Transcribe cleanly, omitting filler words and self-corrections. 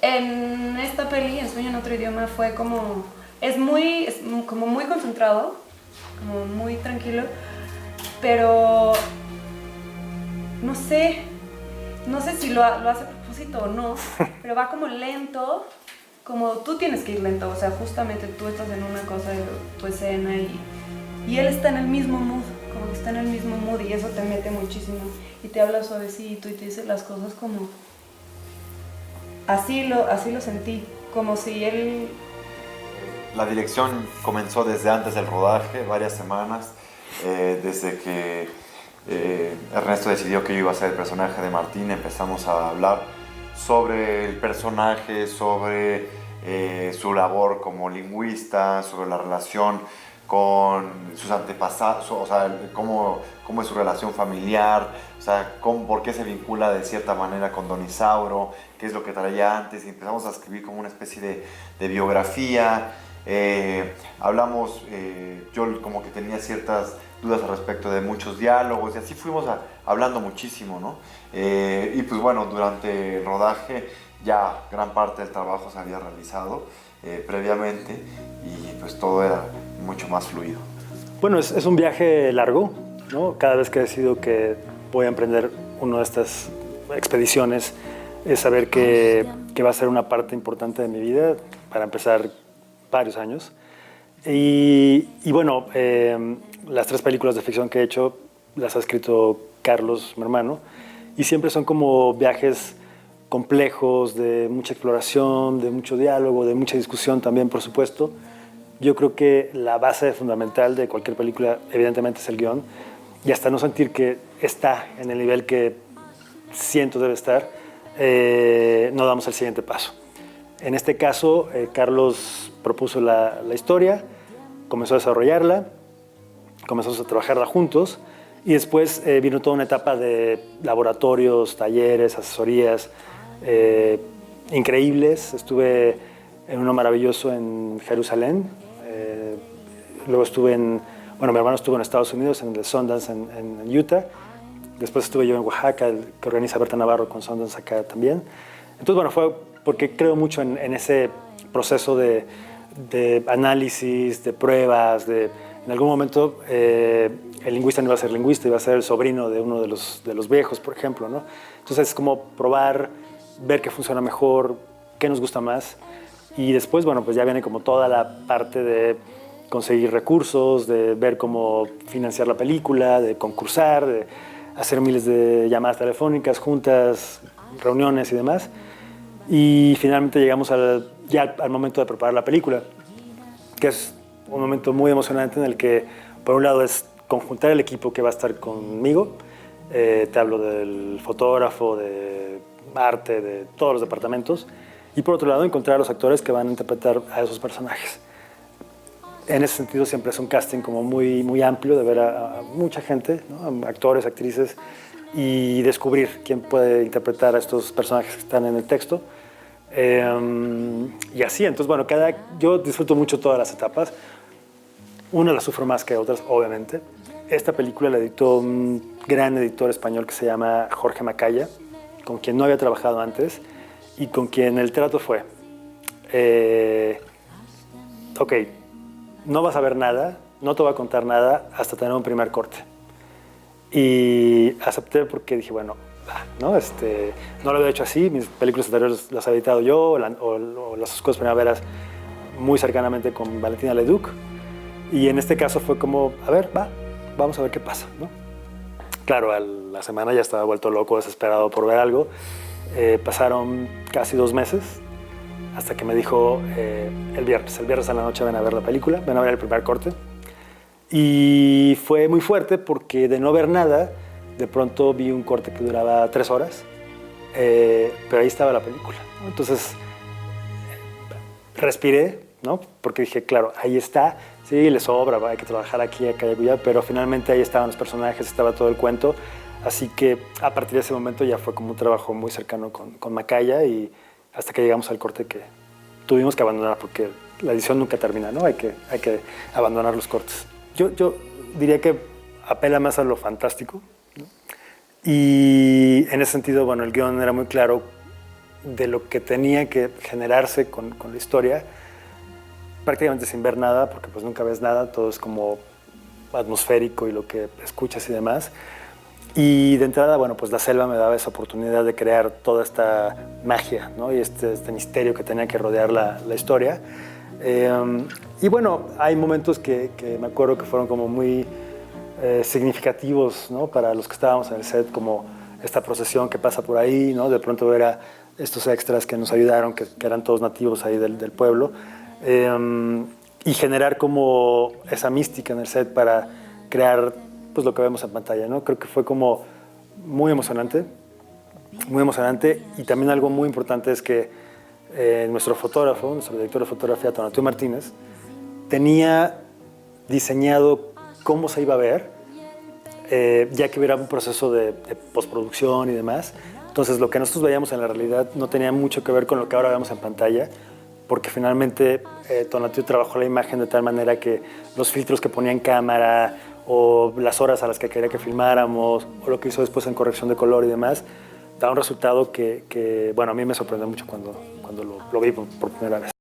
En esta peli, En Sueño en otro idioma, fue como... como muy concentrado, como muy tranquilo, pero no sé si lo hace a propósito o no, pero va como lento, como tú tienes que ir lento, o sea, justamente tú estás en una cosa de tu escena y él está en el mismo mood, como que está en el mismo mood y eso te mete muchísimo y te habla suavecito y te dice las cosas como... Así lo sentí, como si él... La dirección comenzó desde antes del rodaje, varias semanas, desde que Ernesto decidió que yo iba a ser el personaje de Martín. Empezamos a hablar sobre el personaje, sobre su labor como lingüista, sobre la relación con sus antepasados, o sea, cómo es su relación familiar, o sea, por qué se vincula de cierta manera con Don Isauro, qué es lo que traía antes, y empezamos a escribir como una especie de biografía. Hablamos, yo como que tenía ciertas dudas al respecto de muchos diálogos, y así fuimos hablando muchísimo, ¿no? Y pues bueno, durante el rodaje ya gran parte del trabajo se había realizado previamente, y pues todo era mucho más fluido. Bueno, es un viaje largo, ¿no? Cada vez que decido que voy a emprender una de estas expediciones, es saber que va a ser una parte importante de mi vida, para empezar varios años. Y bueno, las 3 películas de ficción que he hecho las ha escrito Carlos, mi hermano, y siempre son como viajes complejos, de mucha exploración, de mucho diálogo, de mucha discusión también, por supuesto. Yo creo que la base fundamental de cualquier película, evidentemente, es el guión, y hasta no sentir que está en el nivel que siento debe estar, no damos el siguiente paso. En este caso, Carlos propuso la historia, comenzó a desarrollarla, comenzamos a trabajarla juntos, y después vino toda una etapa de laboratorios, talleres, asesorías increíbles. Estuve en uno maravilloso en Jerusalén, luego estuve mi hermano estuvo en Estados Unidos, en el Sundance en Utah, después estuve yo en Oaxaca, que organiza Berta Navarro con Sundance acá también. Entonces, bueno, fue porque creo mucho en ese proceso de análisis, de pruebas, en algún momento el lingüista no iba a ser lingüista, iba a ser el sobrino de uno de los viejos, por ejemplo, ¿no? Entonces es como probar, ver qué funciona mejor, qué nos gusta más, y después, bueno, pues ya viene como toda la parte de conseguir recursos, de ver cómo financiar la película, de concursar, de hacer miles de llamadas telefónicas, juntas, reuniones y demás. Y finalmente llegamos ya al momento de preparar la película, que es un momento muy emocionante en el que, por un lado, es conjuntar el equipo que va a estar conmigo. Te hablo del fotógrafo, de arte, de todos los departamentos. Y por otro lado, encontrar a los actores que van a interpretar a esos personajes. En ese sentido, siempre es un casting como muy, muy amplio, de ver a mucha gente, ¿no? Actores, actrices, y descubrir quién puede interpretar a estos personajes que están en el texto. Y así, entonces, bueno, yo disfruto mucho todas las etapas. Una la sufro más que otras, obviamente. Esta película la editó un gran editor español que se llama Jorge Macaya, con quien no había trabajado antes y con quien el trato fue: ok, no vas a ver nada, no te voy a contar nada hasta tener un primer corte. Y acepté porque dije, bueno, ¿no? No lo había hecho así, mis películas anteriores las había editado yo, o las Oscuras Primaveras muy cercanamente con Valentina Leduc, y en este caso fue como, a ver, vamos a ver qué pasa, ¿no? Claro, a la semana ya estaba vuelto loco, desesperado por ver algo. Pasaron casi 2 meses hasta que me dijo el viernes a la noche ven a ver la película, ven a ver el primer corte. Y fue muy fuerte porque de no ver nada, de pronto vi un corte que duraba 3 horas, pero ahí estaba la película, ¿no? Entonces respiré, ¿no? Porque dije, claro, ahí está, sí, le sobra, hay que trabajar aquí, acá y allá, pero finalmente ahí estaban los personajes, estaba todo el cuento. Así que a partir de ese momento ya fue como un trabajo muy cercano con Macaya, y hasta que llegamos al corte que tuvimos que abandonar porque la edición nunca termina, ¿no? Hay que abandonar los cortes. Yo diría que apela más a lo fantástico, ¿no? Y en ese sentido, bueno, el guión era muy claro de lo que tenía que generarse con la historia, prácticamente sin ver nada, porque pues nunca ves nada, todo es como atmosférico y lo que escuchas y demás. Y de entrada, bueno, pues la selva me daba esa oportunidad de crear toda esta magia, ¿no? Y este misterio que tenía que rodear la historia. Y bueno, hay momentos que me acuerdo que fueron como muy significativos, ¿no? Para los que estábamos en el set, como esta procesión que pasa por ahí, ¿no? De pronto ver a estos extras que nos ayudaron, que eran todos nativos ahí del pueblo, y generar como esa mística en el set para crear pues lo que vemos en pantalla, ¿no? Creo que fue como muy emocionante, y también algo muy importante es que nuestro fotógrafo, nuestro director de fotografía, Tonatiuh Martínez, tenía diseñado cómo se iba a ver, ya que hubiera un proceso de postproducción y demás. Entonces, lo que nosotros veíamos en la realidad no tenía mucho que ver con lo que ahora vemos en pantalla, porque finalmente Tonatiuh trabajó la imagen de tal manera que los filtros que ponía en cámara, o las horas a las que quería que filmáramos, o lo que hizo después en corrección de color y demás, da un resultado que bueno, a mí me sorprendió mucho cuando lo vi por primera vez.